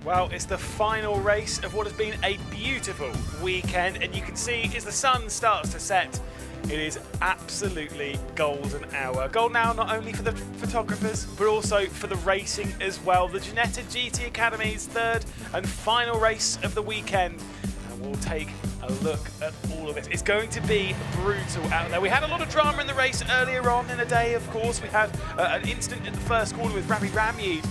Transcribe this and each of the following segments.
Well, it's the final race of what has been a beautiful weekend, and you can see as the sun starts to set, it is absolutely golden hour. Golden hour not only for the photographers, but also for the racing as well. The Ginetta GT Academy's third and final race of the weekend. And we'll take a look at all of it. It's going to be brutal out there. We had a lot of drama in the race earlier on in the day, of course. We had an incident in the first corner with Ravi Ramyid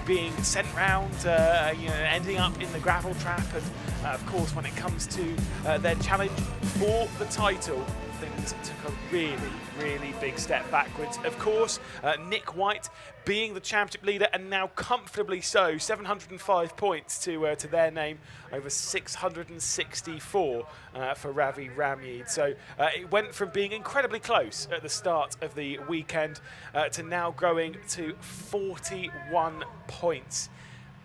being sent round, ending up in the gravel trap. And of course, when it comes to their challenge for the title, things took a really big step backwards. Of course, Nick White being the championship leader, and now comfortably so, 705 points to their name, over 664 for Ravi Ramyid. So it went from being incredibly close at the start of the weekend to now growing to 41 points.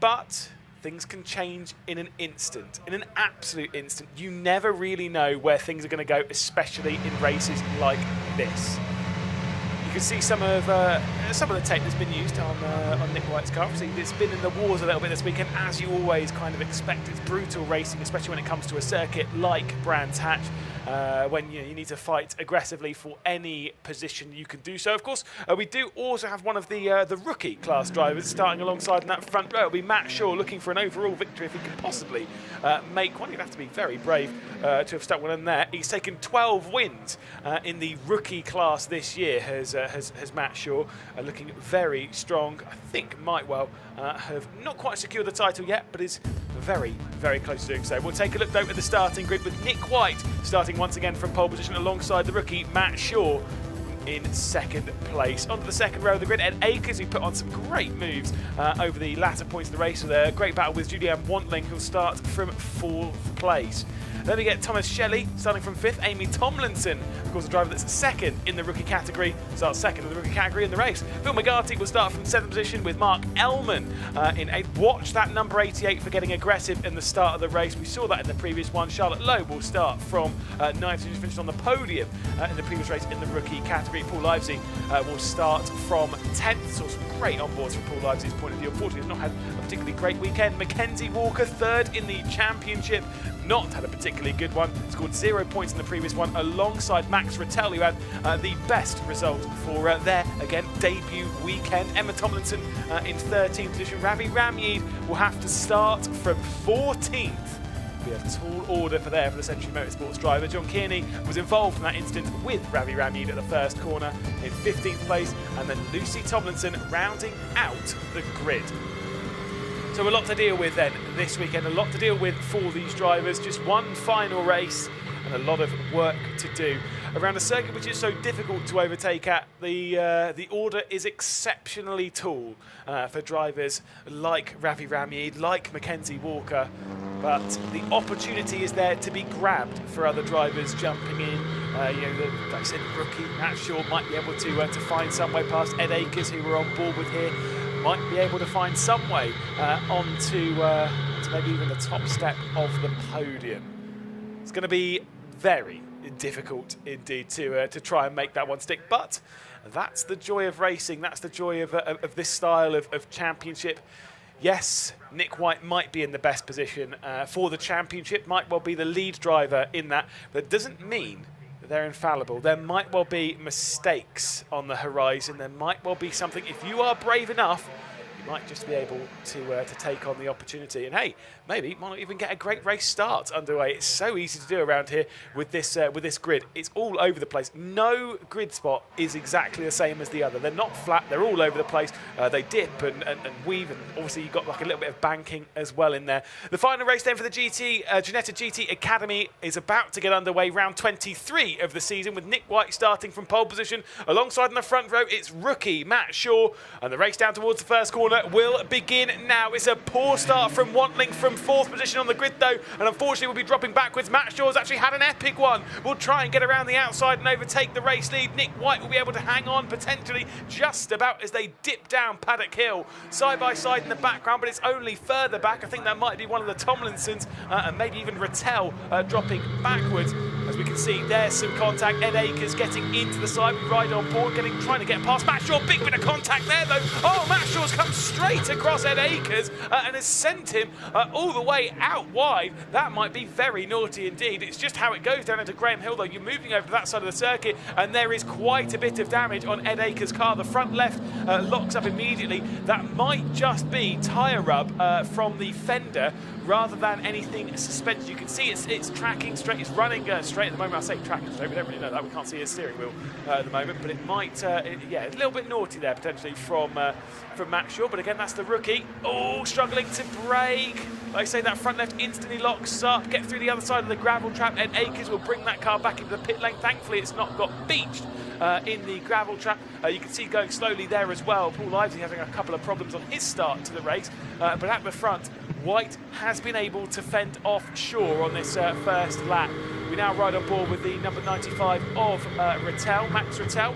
But things can change in an instant, in an absolute instant. You never really know where things are going to go, especially in races like this. You can see some of the tape that's been used on Nick White's car. Obviously, it's been in the wars a little bit this weekend, as you always kind of expect. It's brutal racing, especially when it comes to a circuit like Brands Hatch, when you need to fight aggressively for any position you can do so. Of course, we do also have one of the rookie class drivers starting alongside in that front row. It'll be Matt Shaw looking for an overall victory if he can possibly make one. He'd have to be very brave to have stuck one in there. He's taken 12 wins in the rookie class this year, has Matt Shaw, looking very strong. I think might well have not quite secured the title yet, but is very close to doing so. We'll take a look though at the starting grid with Nick White starting once again from pole position alongside the rookie Matt Shaw in second place. Onto the second row of the grid, Ed Akers, who put on some great moves over the latter points of the race with a great battle with Julianne Wantling, who'll start from fourth place. Then we get Thomas Shelley starting from fifth. Amy Tomlinson, of course, a driver that's second in the rookie category, starts second in the rookie category in the race. Phil McGarty will start from seventh position with Mark Ellman in eighth. Watch that number 88 for getting aggressive in the start of the race. We saw that in the previous one. Charlotte Lowe will start from ninth, who's finished on the podium in the previous race in the rookie category. Paul Livesey will start from 10th. Saw some great onboards from Paul Livesey's point of view. Unfortunately, has not had a particularly great weekend. Mackenzie Walker, third in the championship. Not had a particularly good one, scored 0 points in the previous one, alongside Max Rattel, who had the best result for their, again, debut weekend. Emma Tomlinson in 13th position. Ravi Ramyid will have to start from 14th. Be a tall order for the Century Motorsports driver. John Kearney was involved in that incident with Ravi Ramyid at the first corner in 15th place, and then Lucy Tomlinson rounding out the grid. So a lot to deal with then this weekend, a lot to deal with for these drivers. Just one final race and a lot of work to do. Around a circuit which is so difficult to overtake at, the order is exceptionally tall for drivers like Ravi Ramyid, like Mackenzie Walker. But the opportunity is there to be grabbed for other drivers jumping in. Like I said, rookie Matt Shaw might be able to find some way past Ed Akers, who we're on board with here. Might be able to find some way onto maybe even the top step of the podium. It's going to be very difficult indeed to try and make that one stick, but that's the joy of racing. That's the joy of this style of championship. Yes, Nick White might be in the best position for the championship, might well be the lead driver in that, but it doesn't mean they're infallible. There might well be mistakes on the horizon. There might well be something. If you are brave enough, you might just be able to take on the opportunity. And hey, maybe you might not even get a great race start underway. It's so easy to do around here with this grid. It's all over the place. No grid spot is exactly the same as the other. They're not flat. They're all over the place. They dip and weave, and obviously you've got like a little bit of banking as well in there. The final race then for the Ginetta GT Academy is about to get underway. Round 23 of the season, with Nick White starting from pole position. Alongside in the front row, it's rookie Matt Shaw, and the race down towards the first corner will begin now. It's a poor start from Wantling from fourth position on the grid though, and unfortunately will be dropping backwards. Matt Shaw's actually had an epic one. Will try and get around the outside and overtake the race lead. Nick White will be able to hang on potentially just about as they dip down Paddock Hill. Side by side in the background, but it's only further back. I think that might be one of the Tomlinsons and maybe even Rattel dropping backwards. As we can see, there's some contact. Ed Akers getting into the side with Ride on board, trying to get past Matt Shaw. Big bit of contact there though. Oh, Matt Shaw Shaw's come straight across Ed Akers and has sent him all the way out wide. That might be very naughty indeed. It's just how it goes down into Graham Hill, though. You're moving over to that side of the circuit, and there is quite a bit of damage on Ed Akers' car. The front left locks up immediately. That might just be tyre rub from the fender rather than anything suspended. You can see it's tracking straight, it's running straight at the moment. I say tracking straight, we don't really know that. We can't see his steering wheel at the moment, but it might, yeah, a little bit naughty there potentially from Matt Shaw. But again, that's the rookie. Oh, struggling to brake. Like I say, that front left instantly locks up. Get through the other side of the gravel trap. Ed Akers will bring that car back into the pit lane. Thankfully, it's not got beached in the gravel trap. You can see going slowly there as well. Paul Livesey having a couple of problems on his start to the race, but at the front, White has been able to fend off Shaw on this first lap. We now ride on board with the number 95 of Rattel, Max Rattel.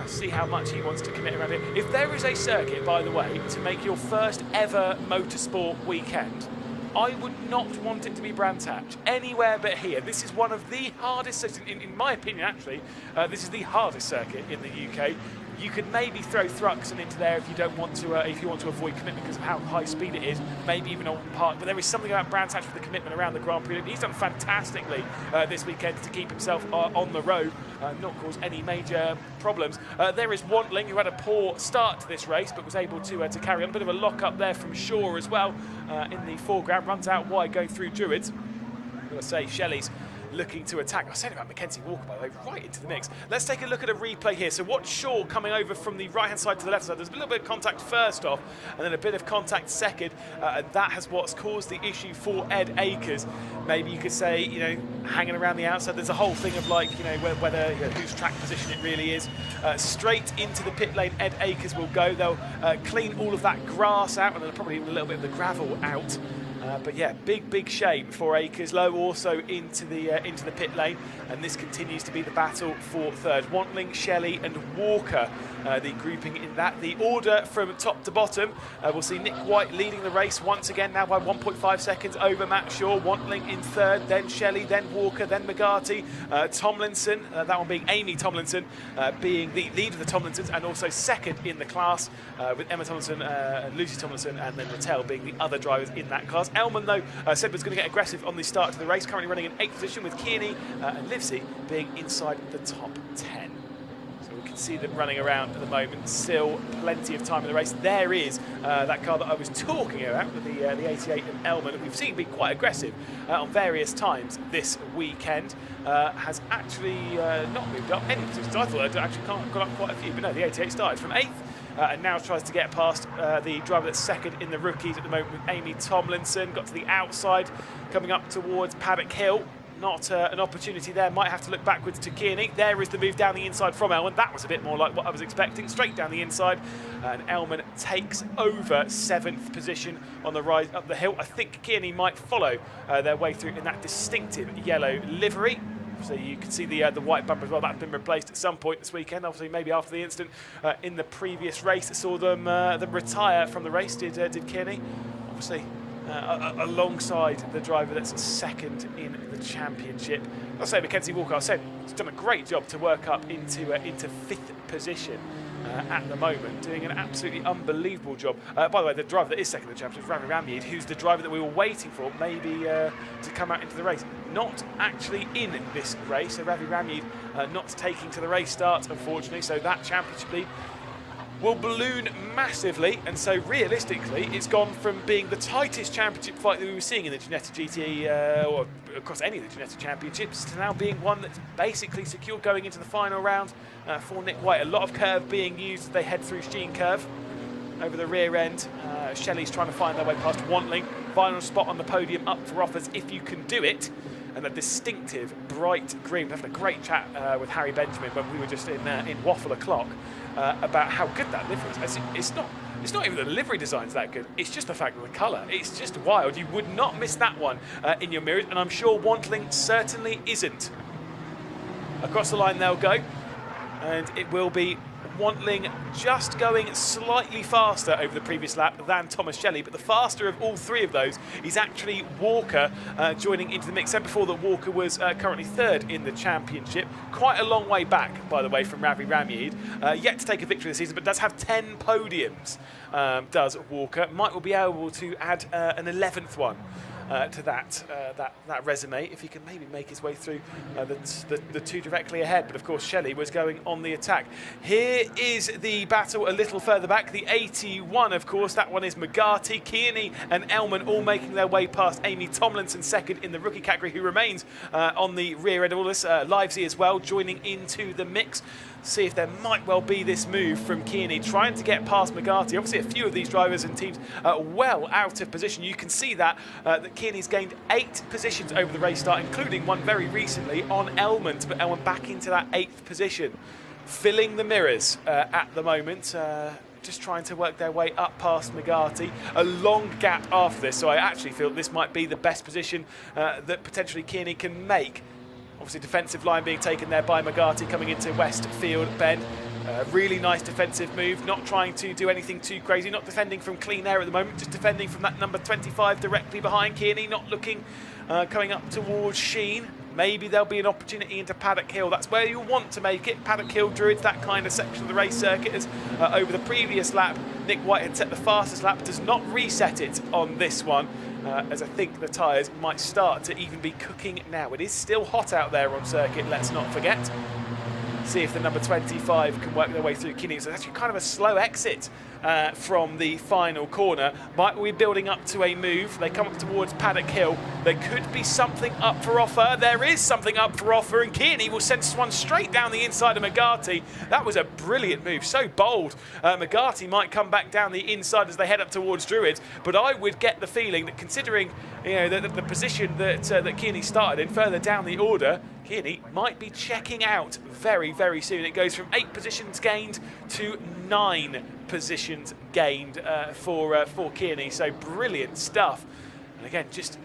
See how much he wants to commit around here. If there is a circuit, by the way, to make your first ever motorsport weekend, I would not want it to be Brands Hatch, anywhere but here. This is one of the hardest, in my opinion actually, this is the hardest circuit in the UK. You could maybe throw Thruxton into there if you don't want to, if you want to avoid commitment because of how high speed it is. Maybe even Alton Park, but there is something about Brands Hatch with the commitment around the Grand Prix. He's done fantastically this weekend to keep himself on the road, not cause any major problems. There is Wantling, who had a poor start to this race, but was able to carry on. A bit of a lock up there from Shaw as well in the foreground. Runs out wide, going through Druids. I'm going to say Shelley's looking to attack. I was saying about Mackenzie Walker, by the way, right into the mix. Let's take a look at a replay here. So watch Shaw coming over from the right-hand side to the left side. There's a little bit of contact first off, and then a bit of contact second, and that has what's caused the issue for Ed Akers. Maybe you could say, you know, hanging around the outside. There's a whole thing of like, you know, whether whose track position it really is. Straight into the pit lane, Ed Akers will go. They'll clean all of that grass out, and then probably even a little bit of the gravel out. But yeah, big shame for Akers. Low also into the pit lane, and this continues to be the battle for third. Wantling, Shelley and Walker, the grouping in that. The order from top to bottom, we'll see Nick White leading the race once again, now by 1.5 seconds over Matt Shaw. Wantling in third, then Shelley, then Walker, then McGarty. Tomlinson, that one being Amy Tomlinson, being the lead of the Tomlinsons, and also second in the class, with Emma Tomlinson, Lucy Tomlinson, and then Rattel being the other drivers in that class. Elman, though, said was going to get aggressive on the start to the race, currently running in 8th position, with Kearney and Livesey being inside the top 10. So we can see them running around at the moment. Still plenty of time in the race. There is that car that I was talking about, with the 88 and Elman, that we've seen be quite aggressive on various times this weekend. Has actually not moved up any positions. I thought I'd actually got up quite a few, but no, the 88 started from 8th. And now tries to get past the driver that's second in the rookies at the moment, with Amy Tomlinson. Got to the outside, coming up towards Paddock Hill. Not an opportunity there. Might have to look backwards to Kearney. There is the move down the inside from Elman. That was a bit more like what I was expecting. Straight down the inside. And Elman takes over 7th position on the rise up the hill. I think Kearney might follow their way through in that distinctive yellow livery. So you can see the white bumper as well. That's been replaced at some point this weekend. Obviously, maybe after the incident in the previous race that saw them retire from the race. Did Kearney? Obviously, alongside the driver that's second in the championship. I'll say Mackenzie Walker. I said he's done a great job to work up into 5th position. At the moment, doing an absolutely unbelievable job. By the way, the driver that is second in the championship is Ravi Ramyeed, who's the driver that we were waiting for, maybe to come out into the race. Not actually in this race, so Ravi Ramyeed not taking to the race start, unfortunately, so that championship lead will balloon massively, and so realistically it's gone from being the tightest championship fight that we were seeing in the Ginetta GT, or across any of the Ginetta championships, to now being one that's basically secure going into the final round for Nick White. A lot of curve being used as they head through Sheen Curve over the rear end. Shelley's trying to find their way past Wantling. Final spot on the podium up for offers if you can do it. And a distinctive bright green. We're having a great chat with Harry Benjamin when we were just in Waffle O'Clock about how good that livery is. It's not even the livery design's that good. It's just the fact of the colour. It's just wild. You would not miss that one in your mirrors, and I'm sure Wantling certainly isn't. Across the line they'll go, and it will be Wantling just going slightly faster over the previous lap than Thomas Shelley, but the faster of all three of those is actually Walker joining into the mix. Said before that Walker was currently third in the championship, quite a long way back, by the way, from Ravi Ramyid. Yet to take a victory this season, but does have 10 podiums, does Walker. Might will be able to add an 11th one to that resume if he can maybe make his way through the two directly ahead. But of course Shelley was going on the attack. Here is the battle a little further back. The 81, of course, that one is McGarty, Kearney and Elman all making their way past Amy Tomlinson, second in the rookie category, who remains on the rear end of all this. Livesey as well joining into the mix. See if there might well be this move from Kearney, trying to get past McGarty. Obviously, a few of these drivers and teams well out of position. You can see that Kearney's gained 8 positions over the race start, including one very recently on Elman, to put Elman back into that 8th position. Filling the mirrors at the moment. Just trying to work their way up past McGarty. A long gap after this, so I actually feel this might be the best position that potentially Kearney can make. Obviously, defensive line being taken there by McGarty coming into Westfield Bend. Really nice defensive move, not trying to do anything too crazy, not defending from clean air at the moment, just defending from that number 25 directly behind Kearney, not looking, coming up towards Sheen. Maybe there'll be an opportunity into Paddock Hill. That's where you want to make it. Paddock Hill, Druids, that kind of section of the race circuit. As over the previous lap, Nick White had set the fastest lap, does not reset it on this one. As I think the tyres might start to even be cooking now. It is still hot out there on circuit, let's not forget. See if the number 25 can work their way through Kearney. So it's actually kind of a slow exit from the final corner. Might we be building up to a move? They come up towards Paddock Hill. There could be something up for offer. There is something up for offer, and Kearney will send one straight down the inside of McGarty. That was a brilliant move, so bold. McGarty might come back down the inside as they head up towards Druids, but I would get the feeling that, considering the position that Kearney started in further down the order, Kearney might be checking out very, very soon. It goes from 8 positions gained to 9 positions gained for Kearney. So brilliant stuff. And again, just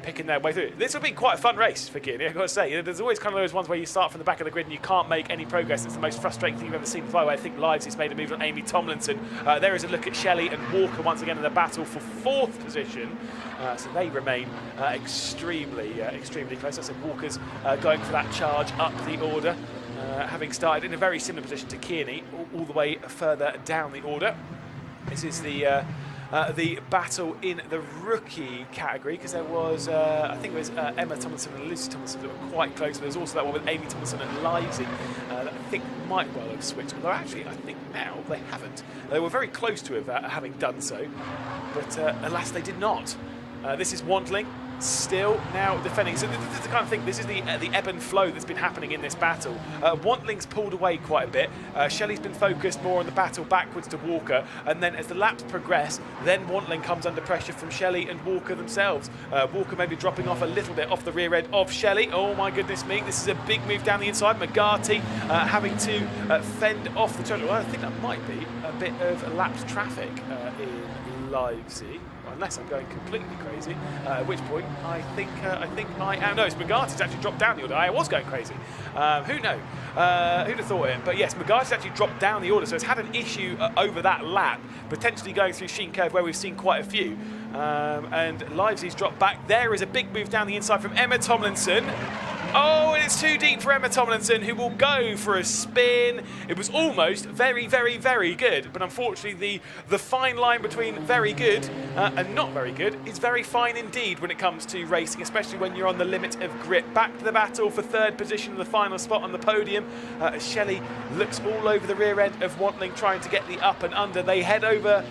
picking their way through. This will be quite a fun race for Kearney, I've got to say. There's always kind of those ones where you start from the back of the grid and you can't make any progress. It's the most frustrating thing you've ever seen fly away. I think Livesey's made a move on Amy Tomlinson. There is a look at Shelley and Walker once again in the battle for 4th position. So they remain extremely close. I said Walker's going for that charge up the order, having started in a very similar position to Kearney, all the way further down the order. This is the battle in the rookie category, because there was, I think it was Emma Tomlinson and Lucy Tomlinson that were quite close. There was also that one with Amy Tomlinson and Livesey that I think might well have switched, although actually I think now they haven't. They were very close to having done so, but alas they did not. This is Wantling, still now defending. So this is the kind of thing, this is the ebb and flow that's been happening in this battle. Wantling's pulled away quite a bit. Shelley's been focused more on the battle backwards to Walker, and then as the laps progress, then Wantling comes under pressure from Shelley and Walker themselves. Walker maybe dropping off a little bit off the rear end of Shelley. Oh my goodness me, this is a big move down the inside. McGarty having to fend off the turn. Well, I think that might be a bit of lapped traffic in Livesey. Unless I'm going completely crazy, at which point I think I am. No, it's McGarty's actually dropped down the order. I was going crazy. Who knows? Who'd have thought it? But yes, McGarty's actually dropped down the order, so it's had an issue over that lap, potentially going through Sheen Curve where we've seen quite a few. And Livesey's dropped back. There is a big move down the inside from Emma Tomlinson. Oh, and it's too deep for Emma Tomlinson, who will go for a spin. It was almost very, very, very good, but unfortunately the fine line between very good and not very good is very fine indeed when it comes to racing, especially when you're on the limit of grip. Back to the battle for 3rd position, the final spot on the podium. Shelley looks all over the rear end of Wantling, trying to get the up and under. They head over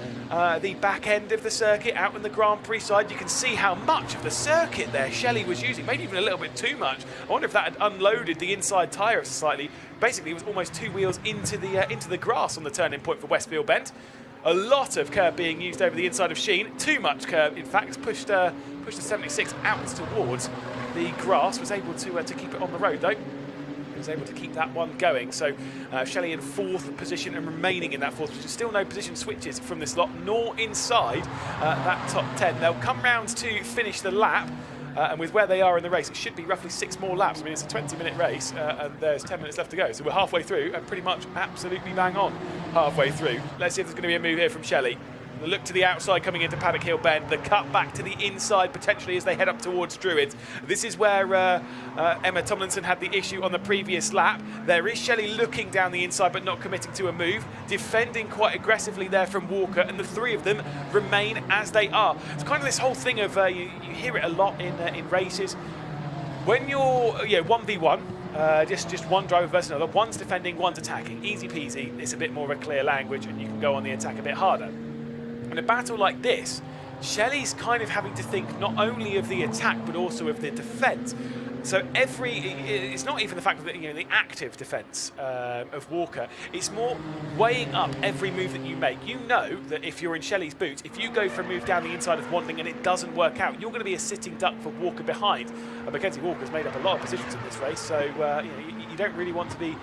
the back end of the circuit, out in the Grand Prix side. You can see how much of the circuit there Shelley was using, maybe even a little bit too much. I wonder if that had unloaded the inside tyre slightly. Basically, it was almost 2 wheels into the grass on the turning point for Westfield Bend. A lot of curb being used over the inside of Sheen. Too much curb, in fact. Pushed the 76 out towards the grass. Was able to keep it on the road, though. Was able to keep that one going. So Shelley in 4th position and remaining in that 4th position. Still no position switches from this lot, nor inside that top 10. They'll come round to finish the lap. and with where they are in the race, it should be roughly 6 more laps. I mean, it's a 20-minute race, and there's 10 minutes left to go. So we're halfway through, and pretty much absolutely bang on halfway through. Let's see if there's going to be a move here from Shelley. The look to the outside coming into Paddock Hill Bend, the cut back to the inside potentially as they head up towards Druids. This is where Emma Tomlinson had the issue on the previous lap. There is Shelley looking down the inside but not committing to a move, defending quite aggressively there from Walker, and the three of them remain as they are. It's kind of this whole thing of, you hear it a lot in races. When you're 1v1, just one driver versus another, one's defending, one's attacking, easy peasy, it's a bit more of a clear language and you can go on the attack a bit harder. In a battle like this, Shelley's kind of having to think not only of the attack but also of the defence. So it's not even the fact that the active defence of Walker. It's more weighing up every move that you make. You know that if you're in Shelley's boots, if you go for a move down the inside of Wanting and it doesn't work out, you're going to be a sitting duck for Walker behind. And Mackenzie Walker's made up a lot of positions in this race, so you don't really want to be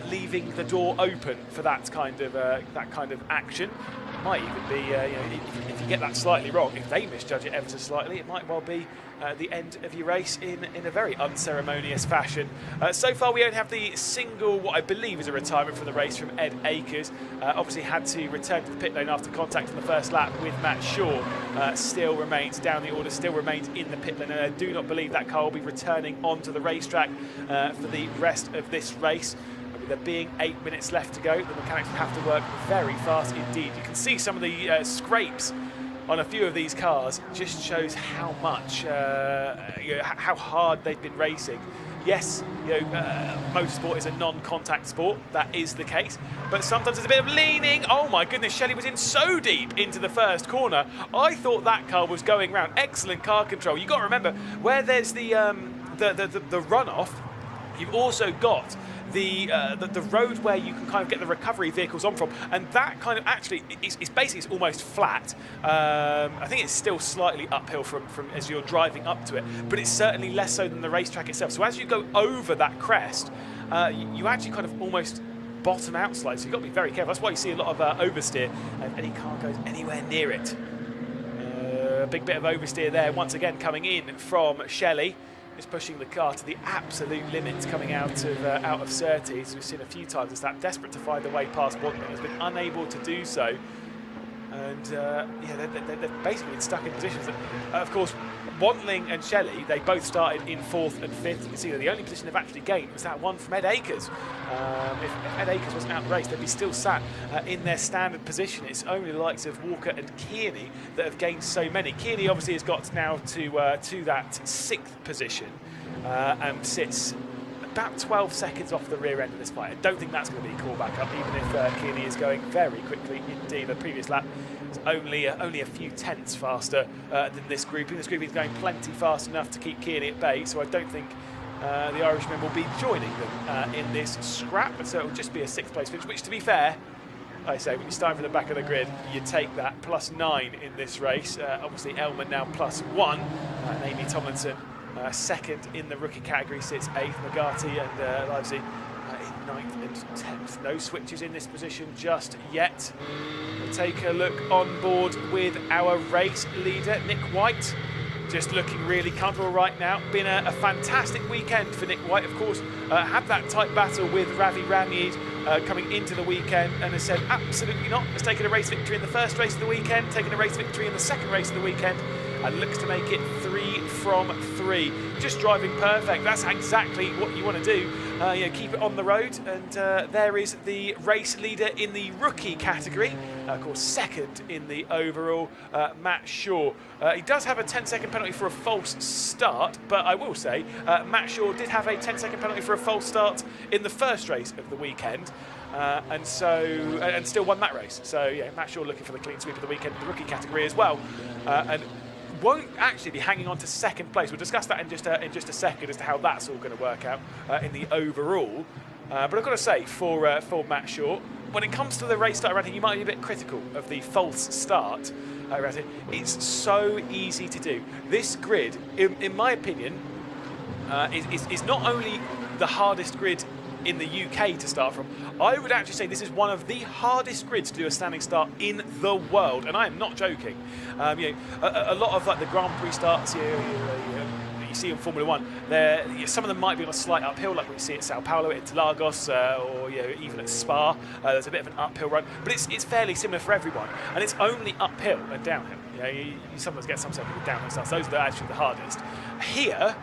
leaving the door open for that kind of action. It might even be, if you get that slightly wrong, if they misjudge it ever so slightly, it might well be the end of your race in a very unceremonious fashion. So far, we don't have the single, what I believe is a retirement from the race from Ed Akers. Obviously had to return to the pit lane after contact in the first lap with Matt Shaw. Still remains down the order, still remains in the pit lane, and I do not believe that car will be returning onto the racetrack for the rest of this race. There being 8 minutes left to go, the mechanics will have to work very fast indeed. You can see some of the scrapes on a few of these cars. Just shows how much, how hard they've been racing. Yes, motorsport is a non-contact sport. That is the case, but sometimes there's a bit of leaning. Oh my goodness, Shelley was in so deep into the first corner. I thought that car was going round. Excellent car control. You've got to remember where there's the runoff. You've also got the road where you can kind of get the recovery vehicles on from, and that kind of actually is basically it's almost flat. I think it's still slightly uphill from as you're driving up to it, but it's certainly less so than the racetrack itself. So as you go over that crest, you actually kind of almost bottom out slightly. So you've got to be very careful. That's why you see a lot of oversteer, and any car goes anywhere near it. A big bit of oversteer there once again coming in from Shelley. Just pushing the car to the absolute limits coming out of Surtees. We've seen a few times as that, desperate to find the way past Wanting, has been unable to do so. And they've basically been stuck in positions that, of course, Wanting and Shelley, they both started in 4th and 5th. You can see that the only position they've actually gained was that one from Ed Akers. If Ed Akers wasn't out of the race, they'd be still sat in their standard position. It's only the likes of Walker and Kearney that have gained so many. Kearney obviously has got now to that 6th position and sits about 12 seconds off the rear end of this fight. I don't think that's going to be called back up, even if Kearney is going very quickly indeed. The previous lap was only a few tenths faster than this grouping. This grouping is going plenty fast enough to keep Kearney at bay, so I don't think the Irishmen will be joining them in this scrap. So it will just be a 6th place finish, which, to be fair, I say, when you start from the back of the grid, you take that. +9 in this race. Obviously, Elman now +1, and Amy Tomlinson 2nd in the rookie category, sits 8th. McGarty and Livesey in 9th and 10th. No switches in this position just yet. We'll take a look on board with our race leader, Nick White. Just looking really comfortable right now. Been a fantastic weekend for Nick White, of course. Had that tight battle with Ravi Ramyid coming into the weekend, and has said absolutely not. Has taken a race victory in the first race of the weekend, taken a race victory in the second race of the weekend, and looks to make it 3 from 3. Just driving perfect. That's exactly what you want to do. Keep it on the road. And there is the race leader in the rookie category. Of course, 2nd in the overall, Matt Shaw. He does have a 10-second penalty for a false start, but I will say Matt Shaw did have a 10-second penalty for a false start in the first race of the weekend. And still won that race. So yeah, Matt Shaw looking for the clean sweep of the weekend in the rookie category as well. And won't actually be hanging on to 2nd place. We'll discuss that in just a second as to how that's all going to work out in the overall. But I've got to say, for Matt Shaw, when it comes to the race start around here, you might be a bit critical of the false start around here. It's so easy to do. This grid, in my opinion, is not only the hardest grid in the UK to start from. I would actually say this is one of the hardest grids to do a standing start in the world, and I am not joking. A lot of like the Grand Prix starts, you see in Formula One. Some of them might be on a slight uphill, like we see at Sao Paulo, at Interlagos, or even at Spa. There's a bit of an uphill run, but it's fairly similar for everyone, and it's only uphill and downhill. You sometimes get some circuits with downhill stuff. Those are actually the hardest. Here,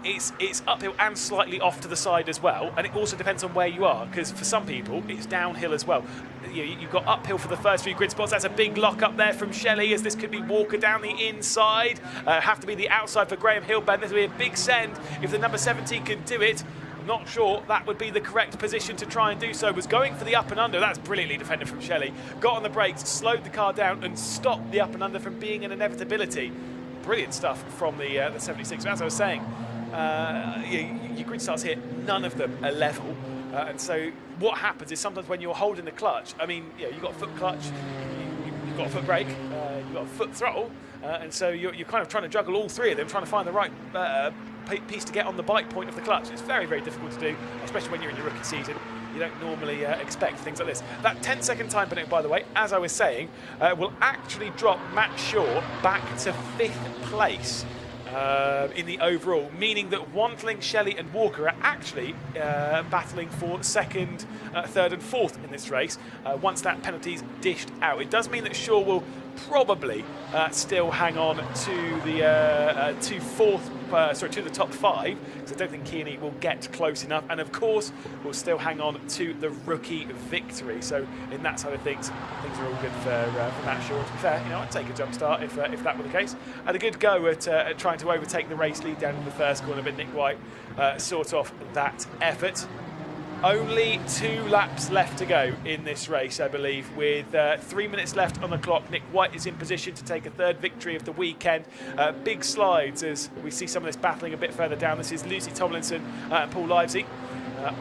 it's uphill and slightly off to the side as well, and it also depends on where you are, because for some people it's downhill as well. You've got uphill for the first few grid spots. That's a big lock up there from Shelley, as this could be Walker down the inside. Have to be the outside for Graham Hillbend. This will be a big send if the number 17 can do it. Not sure that would be the correct position to try and do so. Was going for the up and under. That's brilliantly defended from Shelley. Got on the brakes, slowed the car down and stopped the up and under from being an inevitability. Brilliant stuff from the 76. As I was saying, your grid starts here, none of them are level. And so what happens is sometimes when you're holding the clutch, I mean, you've got a foot clutch, you've got a foot brake, you've got a foot throttle, and so you're kind of trying to juggle all three of them, trying to find the right piece to get on the bite point of the clutch. It's very, very difficult to do, especially when you're in your rookie season. You don't normally expect things like this. That 10-second time penalty, by the way, as I was saying, will actually drop Matt Shaw back to 5th place in the overall, meaning that Wantling, Shelley and Walker are actually battling for 2nd, 3rd and 4th in this race once that penalty's dished out. It does mean that Shaw will probably still hang on to the to the top 5, because I don't think Kearney will get close enough, and of course will still hang on to the rookie victory. So in that side of things are all good for Matt Shaw. To be fair, I'd take a jump start if that were the case. Had a good go at trying to overtake the race lead down in the first corner, but Nick White sort off that effort. Only 2 laps left to go in this race, I believe, with 3 minutes left on the clock. Nick White is in position to take a 3rd victory of the weekend. Big slides as we see some of this battling a bit further down. This is Lucy Tomlinson and Paul Livesey,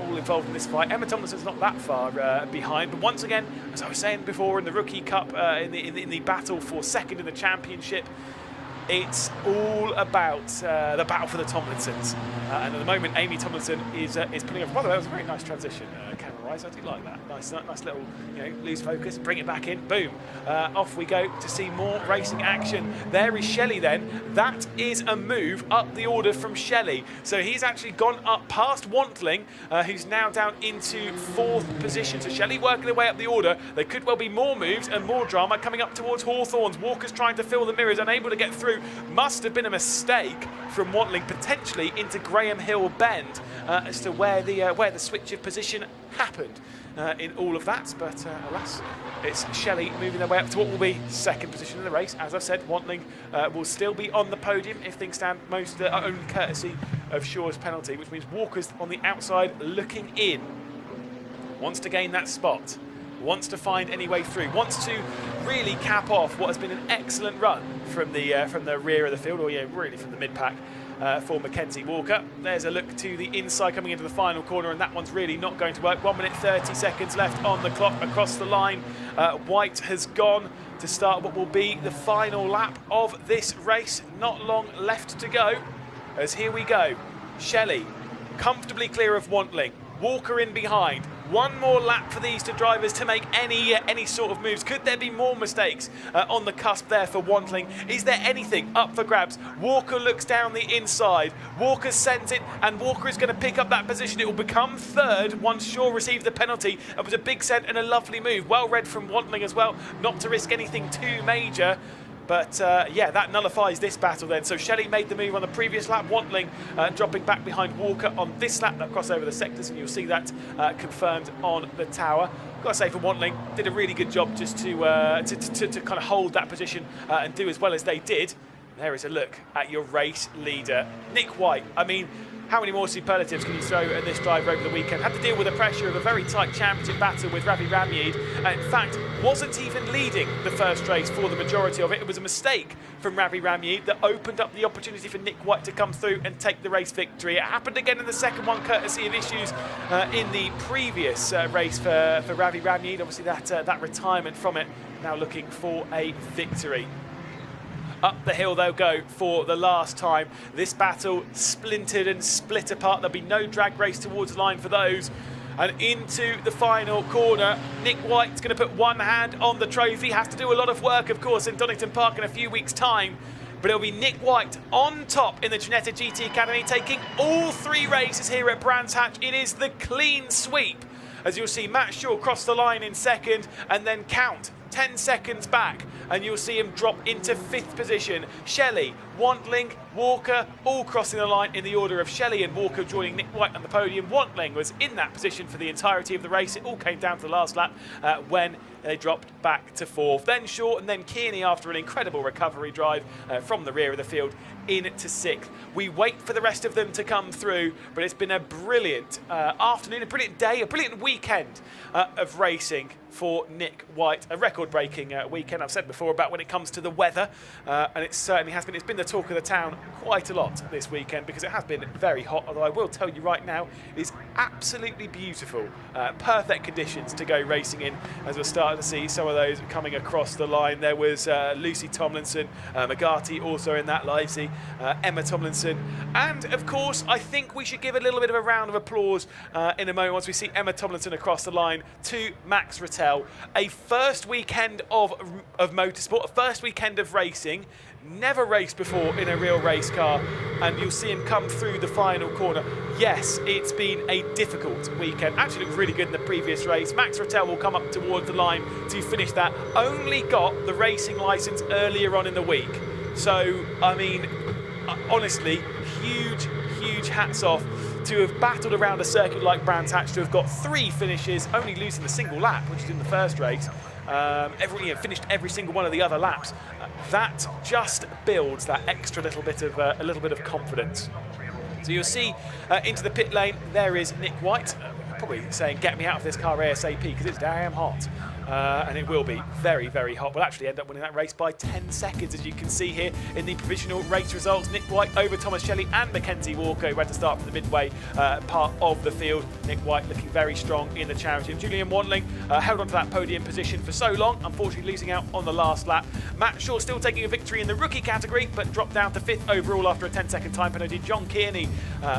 all involved in this fight. Emma Tomlinson's not that far behind, but once again, as I was saying before, in the Rookie Cup, in the battle for 2nd in the championship, it's all about the battle for the Tomlinsons. And at the moment, Amy Tomlinson is putting up. By the way, that was a very nice transition, camera-wise. I do like that. Nice little, lose focus, bring it back in, boom. Off we go to see more racing action. There is Shelley then. That is a move up the order from Shelley. So he's actually gone up past Wantling, who's now down into 4th position. So Shelley working their way up the order. There could well be more moves and more drama coming up towards Hawthorns. Walker's trying to fill the mirrors, unable to get through. Must have been a mistake from Wantling, potentially into Graham Hill Bend, as to where the switch of position happened in all of that. But alas, it's Shelley moving their way up to what will be 2nd position in the race. As I said, Wantling will still be on the podium if things stand, most only courtesy of Shaw's penalty, which means Walker's on the outside looking in. Wants to gain that spot. Wants to find any way through, wants to really cap off what has been an excellent run from the rear of the field, or really from the mid-pack for Mackenzie Walker. There's a look to the inside coming into the final corner, and that one's really not going to work. 1 minute 30 seconds left on the clock across the line. White has gone to start what will be the final lap of this race. Not long left to go, as here we go. Shelley comfortably clear of Wantling. Walker in behind. One more lap for these two drivers to make any sort of moves. Could there be more mistakes on the cusp there for Wantling? Is there anything up for grabs? Walker looks down the inside. Walker sends it, and Walker is going to pick up that position. It will become 3rd once Shaw received the penalty. It was a big send and a lovely move. Well read from Wantling as well, not to risk anything too major. But that nullifies this battle then. So Shelley made the move on the previous lap. Wantling dropping back behind Walker on this lap. That cross over the sectors, and you'll see that confirmed on the tower. Got to say, for Wantling, did a really good job just to kind of hold that position and do as well as they did. There is a look at your race leader, Nick White. I mean, how many more superlatives can you throw at this driver over the weekend? Had to deal with the pressure of a very tight championship battle with Ravi Ramyeed. In fact, wasn't even leading the first race for the majority of it. It was a mistake from Ravi Ramyeed that opened up the opportunity for Nick White to come through and take the race victory. It happened again in the second one, courtesy of issues in the previous race for Ravi Ramyeed. Obviously, that retirement from it, now looking for a victory. Up the hill they'll go for the last time. This battle splintered and split apart. There'll be no drag race towards the line for those. And into the final corner, Nick White's going to put one hand on the trophy. Has to do a lot of work, of course, in Donington Park in a few weeks' time. but it'll be Nick White on top in the Ginetta GT Academy, taking all 3 races here at Brands Hatch. It is the clean sweep, as you'll see Matt Shaw cross the line in second and then count 10 seconds back, and you'll see him drop into 5th position. Shelley, Wantling, Walker all crossing the line in the order of Shelley and Walker joining Nick White on the podium. Wantling was in that position for the entirety of the race. It all came down to the last lap when they dropped back to 4th. Then Shaw and then Kearney after an incredible recovery drive from the rear of the field into 6th. We wait for the rest of them to come through, but it's been a brilliant afternoon, a brilliant day, a brilliant weekend of racing for Nick White. A record-breaking weekend, I've said before, about when it comes to the weather, and it certainly has been. It's been the talk of the town quite a lot this weekend because it has been very hot, although I will tell you right now, it is absolutely beautiful. Perfect conditions to go racing in, as we're starting to see some of those coming across the line. There was Lucy Tomlinson, McGarty also in that livesy, Emma Tomlinson, and of course I think we should give a little bit of a round of applause in a moment once we see Emma Tomlinson across the line to Max Rattel. A first weekend of motorsport, a first weekend of racing, never raced before in a real race car, and you'll see him come through the final corner. Yes, it's been a difficult weekend. Actually looked really good in the previous race. Max Rattel will come up towards the line to finish that. Only got the racing licence earlier on in the week. So, I mean, honestly, huge hats off to have battled around a circuit like Brands Hatch, to have got 3 finishes, only losing the single lap, which is in the first race. Finished every single one of the other laps. That just builds that extra little bit of confidence. So you'll see into the pit lane, there is Nick White, probably saying, get me out of this car ASAP, because it's damn hot. And it will be very, very hot. We'll actually end up winning that race by 10 seconds, as you can see here in the provisional race results. Nick White over Thomas Shelley and Mackenzie Walker, who had to start from the midway part of the field. Nick White looking very strong in the championship. Julian Wantling held on to that podium position for so long, unfortunately losing out on the last lap. Matt Shaw still taking a victory in the rookie category, but dropped down to 5th overall after a 10-second time penalty. John Kearney,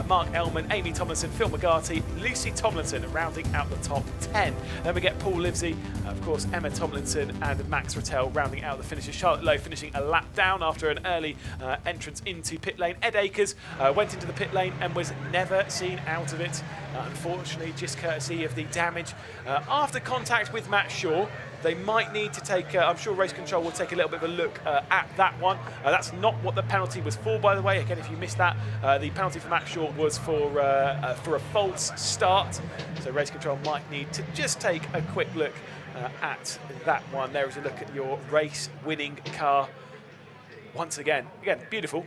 Mark Ellman, Amy Tomlinson, Phil McGarty, Lucy Tomlinson rounding out the top 10. Then we get Paul Livesey, of course, Emma Tomlinson and Max Rattel rounding out the finishes. Charlotte Lowe finishing a lap down after an early entrance into pit lane. Ed Akers went into the pit lane and was never seen out of it, unfortunately, just courtesy of the damage after contact with Matt Shaw. They might need to take, I'm sure Race Control will take a little bit of a look at that one. That's not what the penalty was for, by the way. Again, if you missed that, the penalty for Matt Shaw was for a false start. So Race Control might need to just take a quick look at that one. There is a look at your race-winning car. Once again, beautiful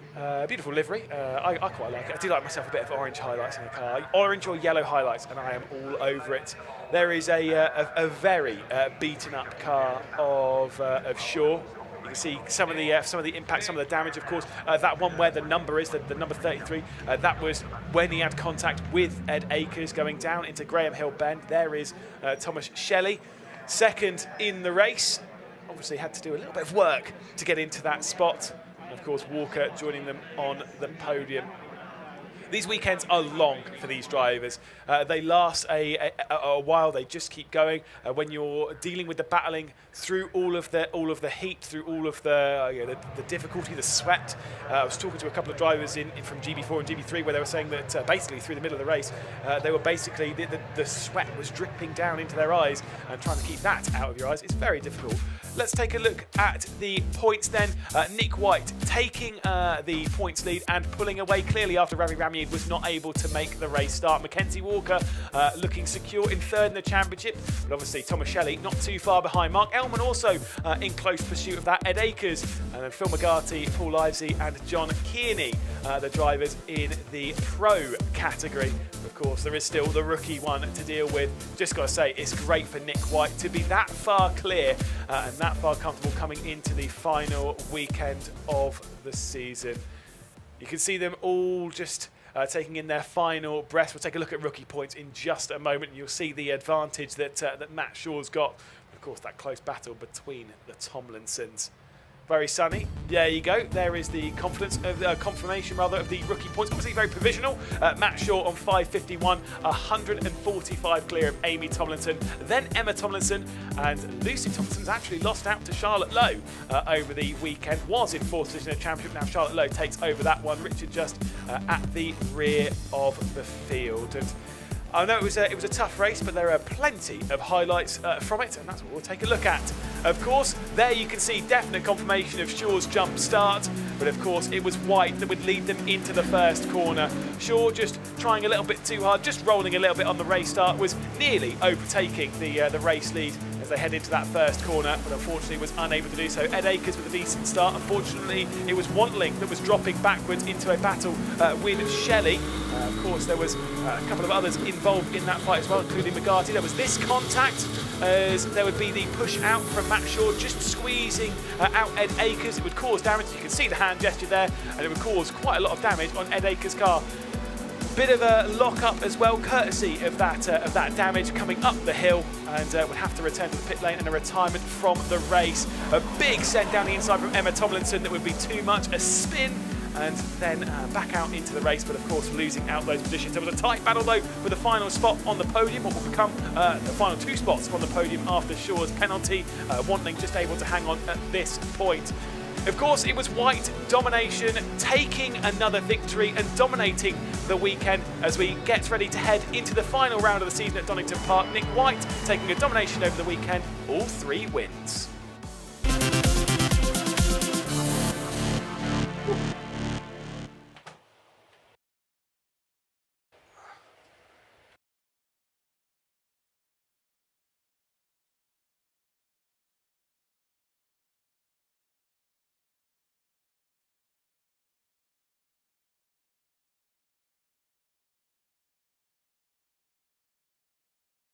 livery. I quite like it. I do like myself a bit of orange highlights in the car, orange or yellow highlights, and I am all over it. There is a very beaten up car of Shaw. You can see some of the impact, some of the damage. Of course, that one where the number is the number 33. That was when he had contact with Ed Akers going down into Graham Hill Bend. There is Thomas Shelley, second in the race. Obviously had to do a little bit of work to get into that spot. And of course, Walker joining them on the podium. These weekends are long for these drivers. They last a while. They just keep going. When you're dealing with the battling through all of the heat, through all of the difficulty, the sweat. I was talking to a couple of drivers from GB4 and GB3 where they were saying that basically through the middle of the race, they were basically the sweat was dripping down into their eyes, and trying to keep that out of your eyes is very difficult. Let's take a look at the points then. Nick White taking the points lead and pulling away clearly after Ravi Ramyud was not able to make the race start. Mackenzie Walker looking secure in 3rd in the championship, but obviously Thomas Shelley not too far behind. Mark Ellman also in close pursuit of that. Ed Akers, and then Phil McGarty, Paul Livesey and John Kearney, the drivers in the pro category. Of course, there is still the rookie one to deal with. Just got to say, it's great for Nick White to be that far clear and that far comfortable coming into the final weekend of the season. You can see them all just taking in their final breaths. We'll take a look at rookie points in just a moment, and you'll see the advantage that Matt Shaw's got. Of course, that close battle between the Tomlinsons. Very sunny. There you go. There is the confirmation of the rookie points. Obviously very provisional. Matt Shaw on 551, 145 clear of Amy Tomlinson. Then Emma Tomlinson, and Lucy Tomlinson's actually lost out to Charlotte Lowe over the weekend. Was in 4th position in the championship. Now Charlotte Lowe takes over that one. Richard just at the rear of the field. And I know it was a tough race, but there are plenty of highlights from it, and that's what we'll take a look at. Of course, there you can see definite confirmation of Shaw's jump start, but of course it was White that would lead them into the first corner. Shaw just trying a little bit too hard, just rolling a little bit on the race start, was nearly overtaking the race lead as they head into that first corner, but unfortunately was unable to do so. Ed Akers with a decent start. Unfortunately, it was Wantling that was dropping backwards into a battle with Shelley. Of course, there was a couple of others involved in that fight as well, including McGarty. There was this contact, as there would be the push out from Matt Shaw, just squeezing out Ed Akers. It would cause damage. You can see the hand gesture there, and it would cause quite a lot of damage on Ed Akers' car. Bit of a lock-up as well, courtesy of that damage coming up the hill, and would have to return to the pit lane and a retirement from the race. A big send down the inside from Emma Tomlinson that would be too much, a spin, and then back out into the race, but of course losing out those positions. There was a tight battle though for the final spot on the podium, what will become the final 2 spots on the podium after Shaw's penalty. Wantling just able to hang on at this point. Of course, it was White domination, taking another victory and dominating the weekend as we get ready to head into the final round of the season at Donington Park. Nick White taking a domination over the weekend, all 3 wins.